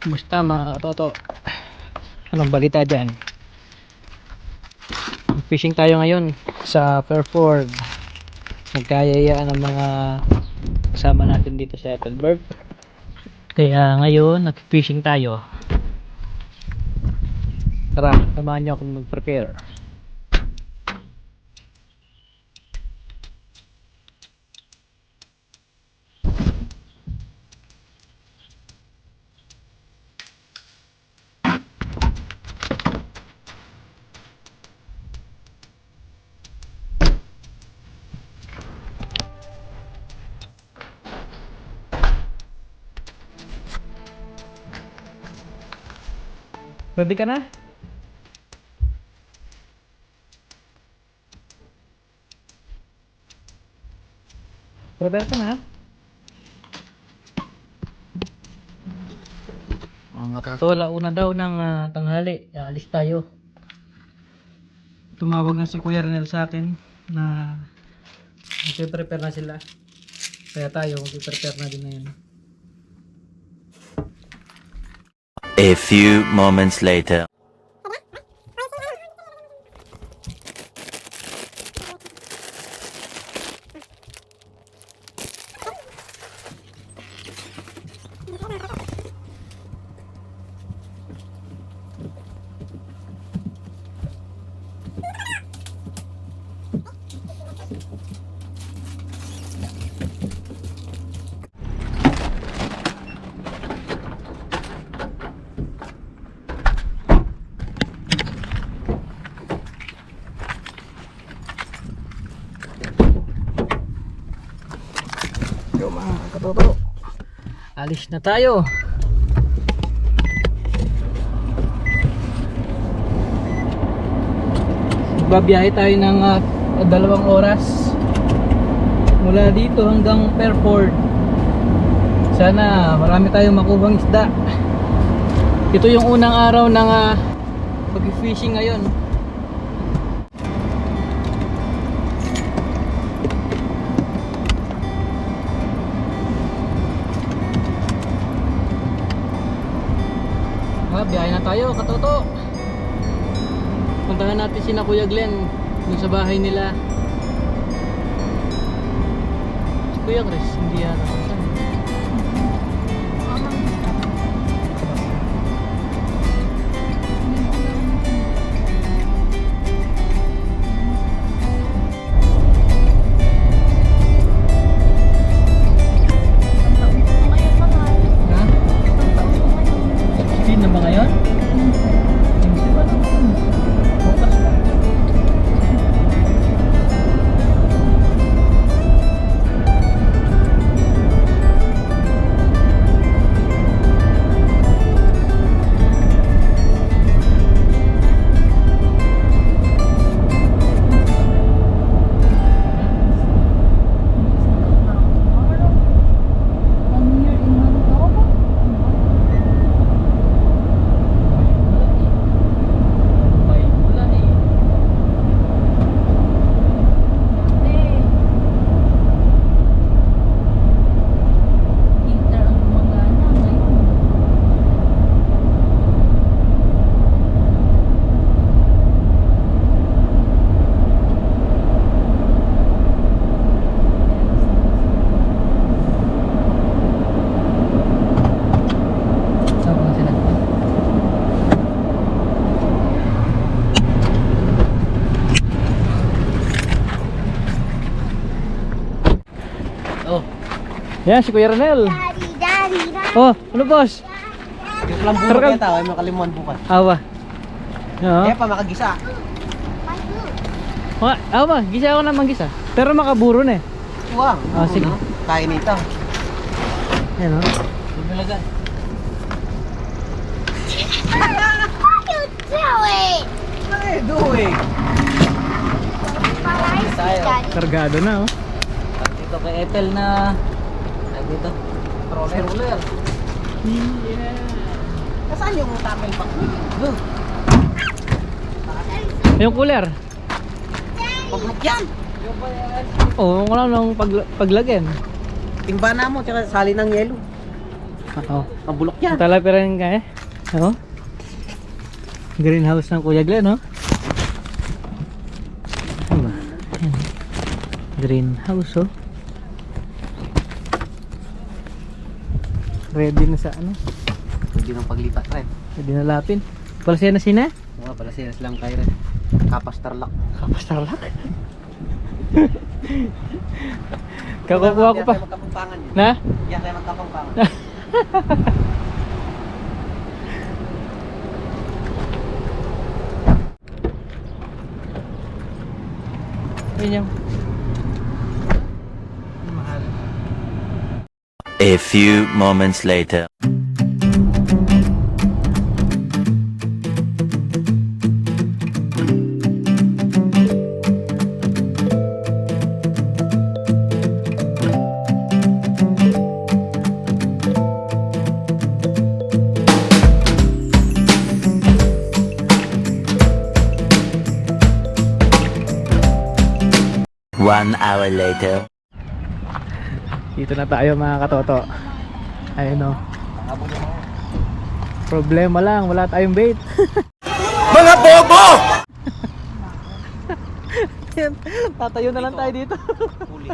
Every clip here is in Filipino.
Kumusta mga katoto? Anong balita dyan? Fishing tayo ngayon sa Fairford. Nagkayayaan ng mga kasama natin dito sa Ethelberg. Kaya ngayon nag-fishing tayo. Tara, samahan niyo akong mag-prepare. Ready ka na? Prepare ka na? Mga kato, launa daw ng tanghali. Alis tayo. Tumawag na si Kuya Renel sa akin na mag-prepare na sila. Kaya tayo mag-prepare na din na yun. A few moments later. Yo mga katoto, alis na tayo. Babiyahe tayo ng 2 oras mula dito hanggang Fairford. Sana marami tayong makuhang isda. Ito yung unang araw ng pag-fishing ngayon. Biyahe na tayo, katoto. Puntahan natin sina Kuya Glenn dun sa bahay nila. Si Kuya Chris, hindi yata. Na ba ngayon? Yan si Kuya Renel. Oh, ano boss? Yung klamburo kaya tao ay makalimuan bukas. Awa. Kaya pa makagisa. Awa, gisa ako naman gisa. Pero makaburo na eh. Wow. Sige. Kain ito. Yan o. Bumalagan. What are you doing? Kargado na oh. Dito kay Ethel na dito. Roller. Yeah. Nasaan yung tackle pack? Yung cooler. Paglok yan. Oo, wala nang paglagyan. Timbana mo tsaka sali ng yelo. Oo. Mabulok yan. Talapia rin ka eh. Oo. Greenhouse ng Kuya Glenn, no? Ano ba? Ayan. Greenhouse, oh. Ready na sa ano? Hindi nang paglipat rin. Ready na lapin. Palasya na sina? Mga pala sinas lang kayo rin. Kapas tarlak. Kapastarlak. Kakukuha ko pa. Yan tayo magkapampangan yun. Na? Yan tayo magkapampangan. Ayun yung. Mahal. A few moments later. One hour later. Dito na tayo mga katoto. Ayun, oh. Problema lang, wala tayong bait. Mga bobo! Tatayo na lang tayo dito. Huli.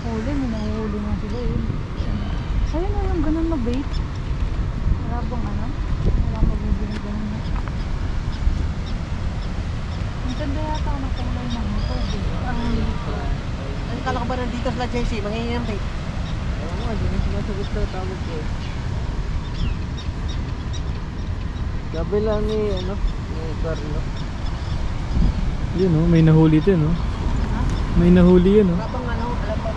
Huli, may nahuli nga sila yun. Ayun na yung ganun na bait. Wala bang ano? Wala mabibili ganun na. Ang ganda yata ako nagpangulay ng motor. Ang kala ko ba nandito sila JC? Mangingi ng bait. Oo nga, di na sinasagot na tawag ko. Gabi lang ni, ano, ni Carlo. Yun, oh, may nahuli din, oh. May nahuli yun, oh. Kapang ano, alam ba?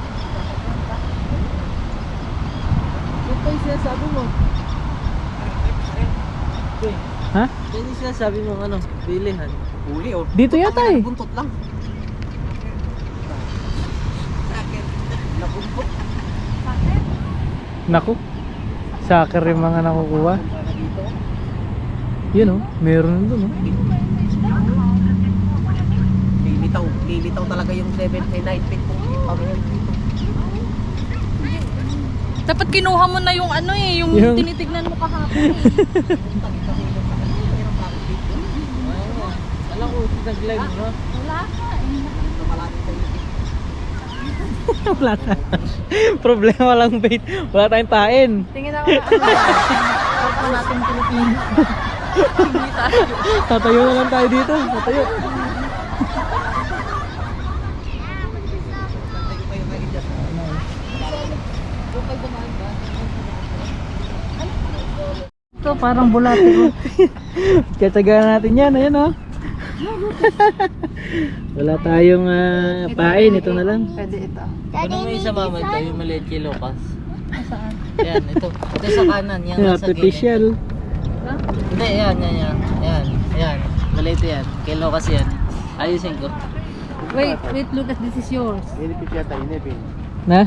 Yung pa yung sinasabi mo. Ha? Yan yung sinasabi mo, ano, bilihan. Huli oh. Dito yata eh. Buntot lang. Sakit. Nakumpot. Naku. Sucker yung mga nakukuha. Para dito. Yun, oh. Meron doon, oh. Lilitaw. Lilitaw talaga yung 7 ay 9 feet kung pamilya dito. Dapat kinuha mo na yung ano eh, yung Yung- tinitignan mo kahapon eh. Alam ko, nag-live, no? Wala ka eh. Wala tayo. Problema lang, bait. Wala tayong pain. Tingin ako na ano. Kapag natin Pilipino. Hindi tayo. Tatayo na lang tayo dito. Tatayo. Ito parang bulate. Tiyatagaan natin yan. Ayan, oh. Wala tayong pain. Ito na lang. Pwede ito. Ano mo yung sa mama ito, yung maliit kay Lucas? Saan? Yan, ito. Ito sa kanan, yan Yan, nasa gilid. artificial. Hindi, yan. Yan. Maliit yan. Kay Lucas yan. Ayusin ko. Wait, Lucas, this is yours. Na?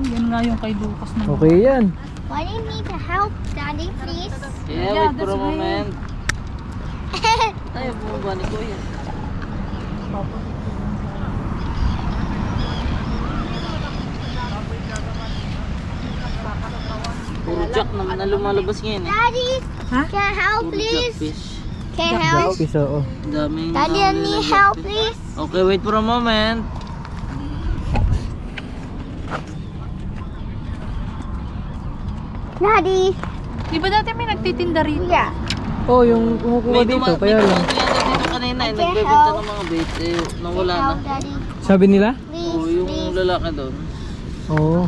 Yan nga yung kay Lucas na. Okay yan. Why do you need to help, Daddy, please? Yeah, Yeah, wait for a that's moment. Tayo, bumaba ni Kuya. Puro jack naman na lumalabas ngayon eh. Daddy, Huh? can I help, Puro please? jackfish. Can I help? Piso, oh. Daming Daddy, I need help, please. Okay, wait for a moment. Daddy, Di ba dati may nagtitinda rito? yeah. Oh, yung kumukuha dito. Kaya lang. dito kanina eh. Okay, Nagbebenta help. ng mga bait. Eh, Can nawala I na. help, Daddy? Sabi nila? Please, Oh, yung please. lalaki doon. Oo.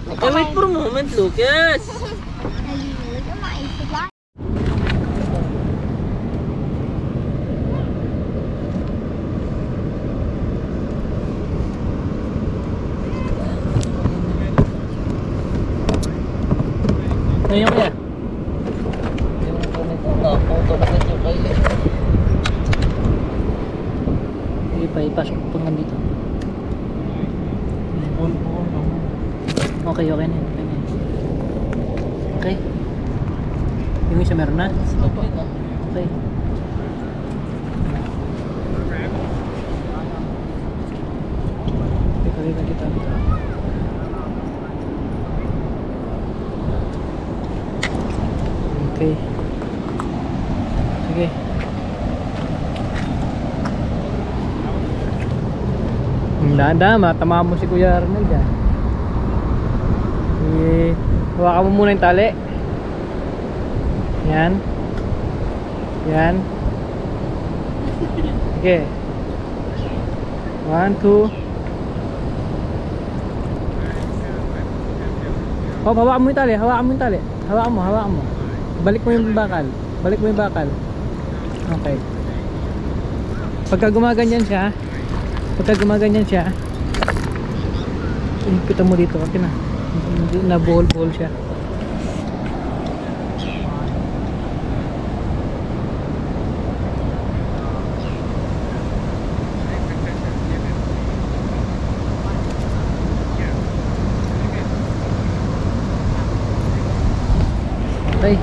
Okay, wait for a moment, Lucas. Daddy, look at my supply. Ano yung kaya? Yung ganito na, photo na ganito kayo. Sige pa, ipasok ko pa dito. Okay, okay na yun. Okay na yun. Okay. Yung isa meron na? Okay. Sige. Dahan-dahan, matama mo si Kuya Arnel dyan. Sige. Hawakan mo muna yung tali. Yan. Yan. Sige. 1, 2. Oh, hawakan mo yung tali, hawakan mo yung tali. Hawakan mo. Balik mo yung bakal. Balik mo yung bakal. Okay. Pagka gumaganyan siya, ipitan mo dito, okay na. Na buhol-buhol siya. Okay.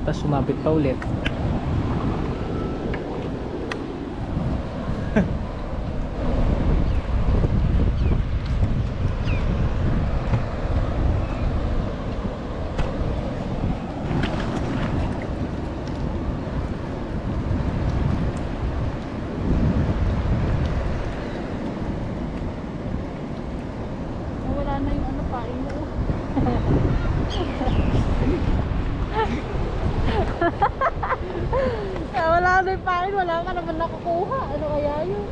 Tapos sumabit pa ulit. Wala na yung ano pa, yung wala na yung pain, wala ka naman nakukuha. Ano kaya yun?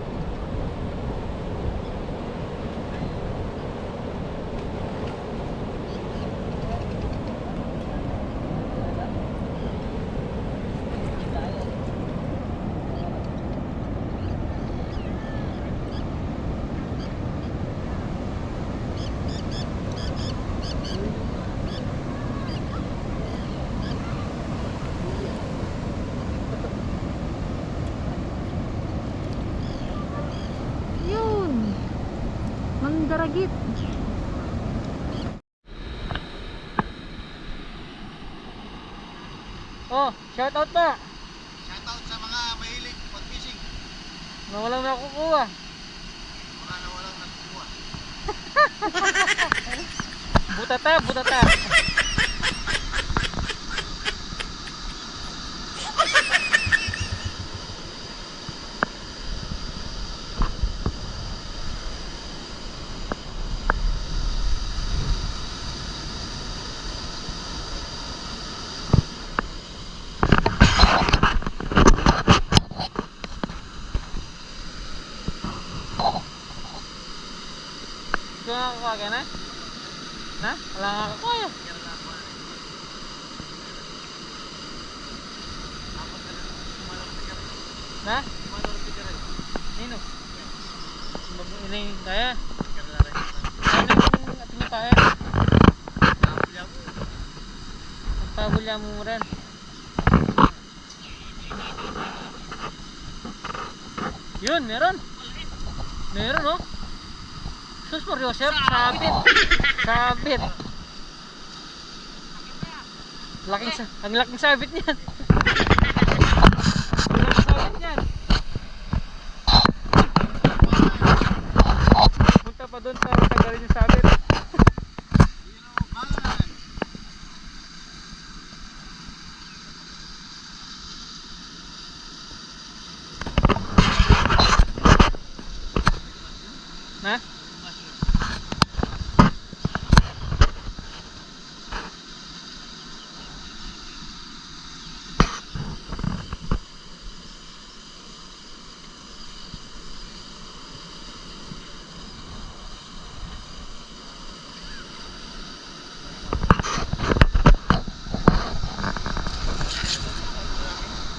ragit. Oh, shout out ba? Shoutout sa mga mahilig mag-fishing. Na walang nakukuha. Mga nawalang nagkukuha. Butata, butata. Gusto nga kukuha ka na? Na? Wala nga kukuha yun. Na? Nino? Ini kaya? Ano yung ating niya kaya? Pagpabulya mo rin. Yun, meron. Meron, oh. Sus Mario, sir, sabit. Sabit. Ang laking sabit niyan. Ang laking sabit niyan. Punta pa doon para tagalin yung sabit. Na?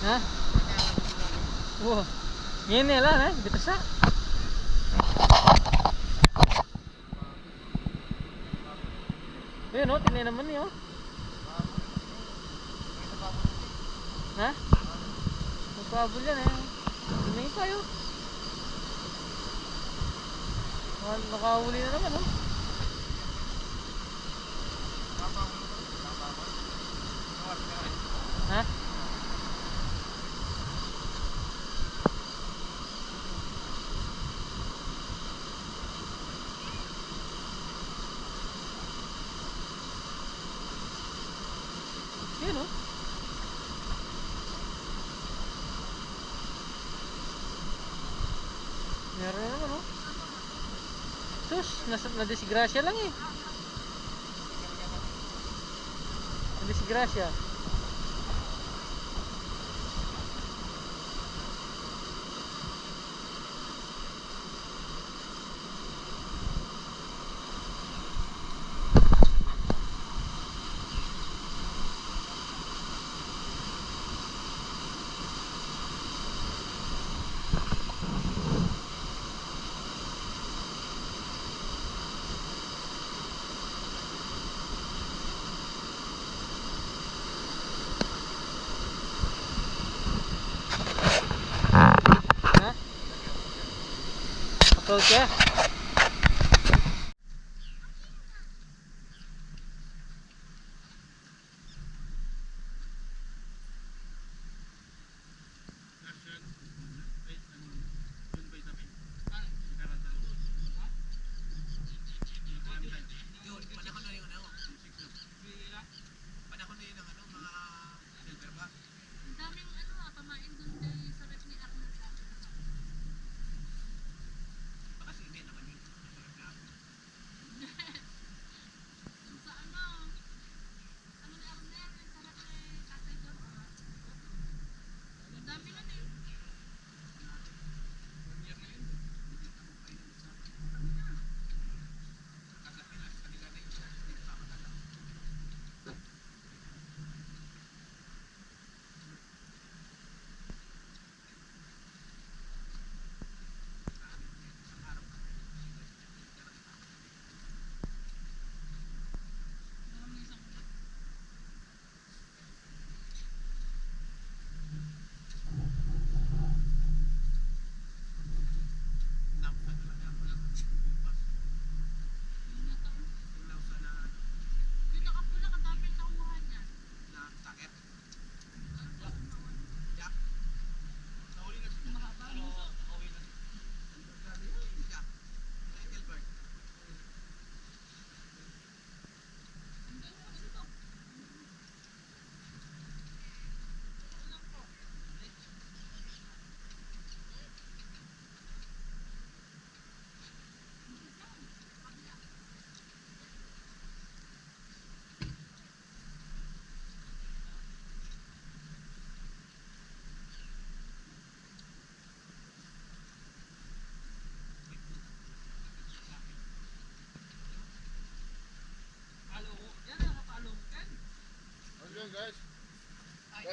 Ha? Wow. Ngene lah na, dito sa. Ayun oh, tingnan naman niyo. Ha? Magpabol yan eh. Tingnan tayo. Nakahuli na naman oh. Ha? Yun oh. Meron na naman oh. Sus, nadisgrasya lang eh. Nadisgrasya. Ha? Upload ka?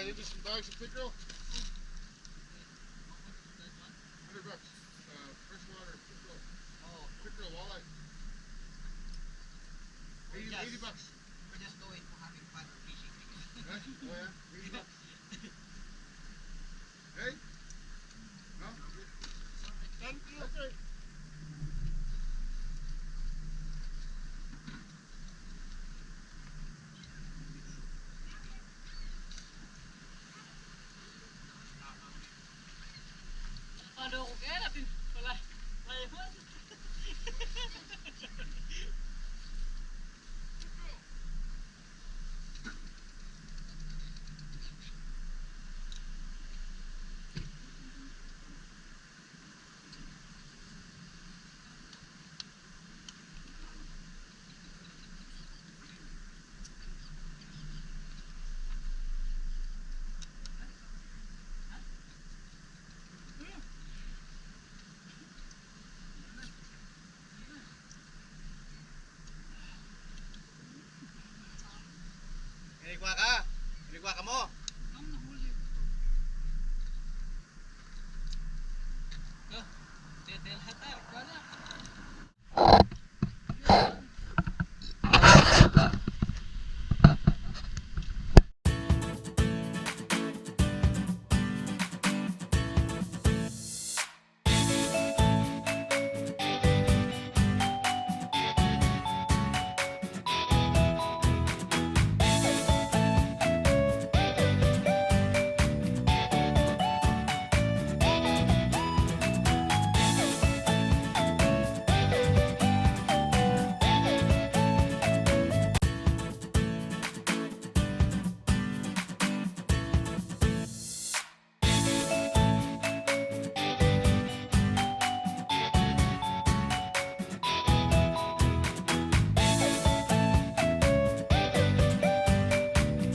Hey, there's some bags of pickerel. $100. Freshwater pickerel. Oh, pickerel walleye. 80 bucks. We're just going for having fun fishing. Right? Oh yeah, 80 bucks. Hey? No? Thank you. That's right. Ano ko kaya natin pala. Ayun. Hey, kuha ka?